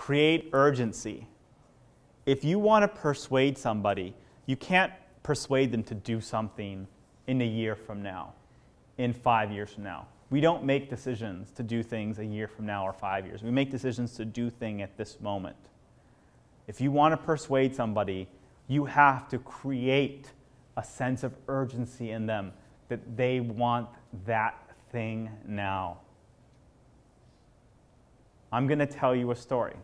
Create urgency. If you want to persuade somebody, you can't persuade them to do something in a year from now, in 5 years from now. We don't make decisions to do things a year from now or 5 years. We make decisions to do things at this moment. If you want to persuade somebody, you have to create a sense of urgency in them that they want that thing now. I'm going to tell you a story.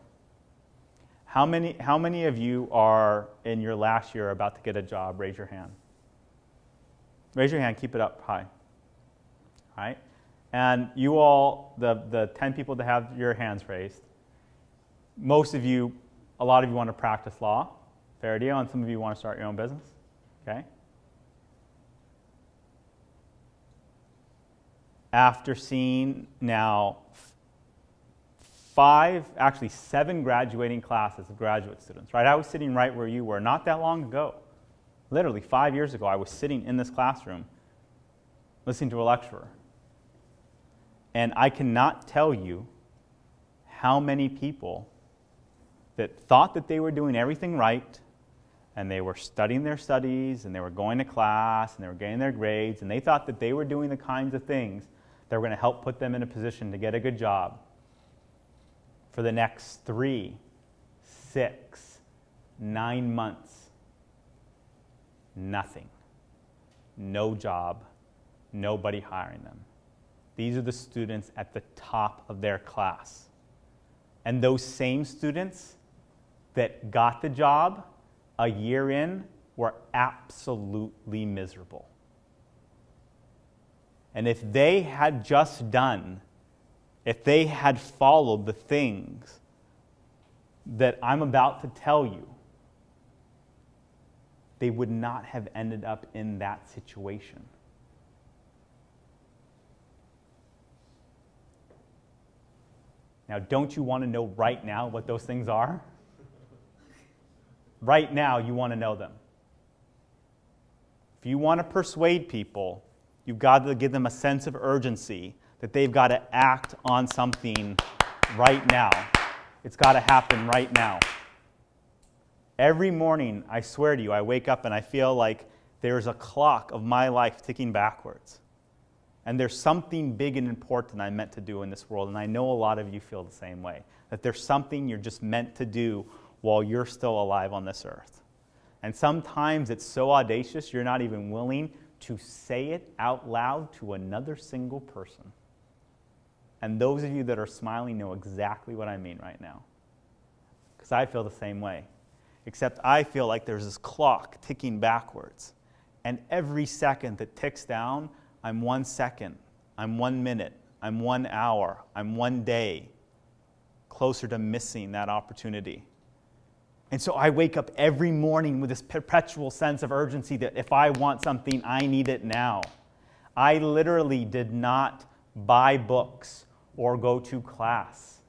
How many of you are in your last year about to get a job? Raise your hand. Raise your hand. Keep it up high. All right? And you all, the 10 people that have your hands raised, most of you, a lot of you want to practice law. Fair deal. And some of you want to start your own business. Okay? After seeing now 7 graduating classes of graduate students, right? I was sitting right where you were not that long ago. Literally 5 years ago, I was sitting in this classroom listening to a lecturer. And I cannot tell you how many people that thought that they were doing everything right, and they were studying their studies, and they were going to class, and they were getting their grades, and they thought that they were doing the kinds of things that were going to help put them in a position to get a good job. For the next 3, 6, 9 months, nothing. No job, nobody hiring them. These are the students at the top of their class. And those same students that got the job a year in were absolutely miserable. And if they had just done, if they had followed the things that I'm about to tell you, they would not have ended up in that situation. Now, don't you want to know right now what those things are? Right now, you want to know them. If you want to persuade people, you've got to give them a sense of urgency that they've got to act on something right now. It's got to happen right now. Every morning, I swear to you, I wake up and I feel like there's a clock of my life ticking backwards. And there's something big and important I'm meant to do in this world. And I know a lot of you feel the same way. That there's something you're just meant to do while you're still alive on this earth. And sometimes it's so audacious, you're not even willing to say it out loud to another single person. And those of you that are smiling know exactly what I mean right now. Because I feel the same way. Except I feel like there's this clock ticking backwards. And every second that ticks down, I'm 1 second, I'm 1 minute, I'm 1 hour, I'm 1 day closer to missing that opportunity. And so I wake up every morning with this perpetual sense of urgency that if I want something, I need it now. I literally did not buy books or go to class.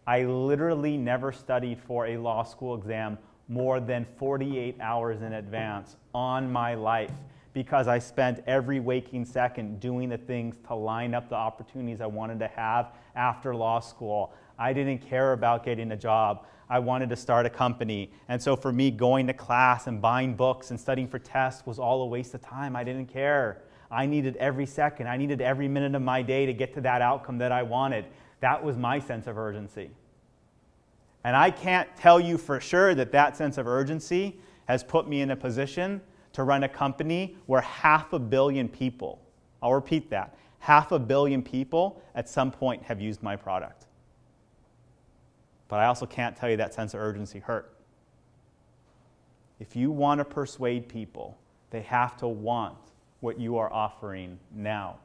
I literally never studied for a law school exam more than 48 hours in advance on my life, because I spent every waking second doing the things to line up the opportunities I wanted to have after law school. I didn't care about getting a job. I wanted to start a company. And so for me, going to class and buying books and studying for tests was all a waste of time. I didn't care. I needed every second. I needed every minute of my day to get to that outcome that I wanted. That was my sense of urgency. And I can't tell you for sure that that sense of urgency has put me in a position to run a company where 500 million people, I'll repeat that, 500 million people at some point have used my product. But I also can't tell you that sense of urgency hurt. If you want to persuade people, they have to want what you are offering now.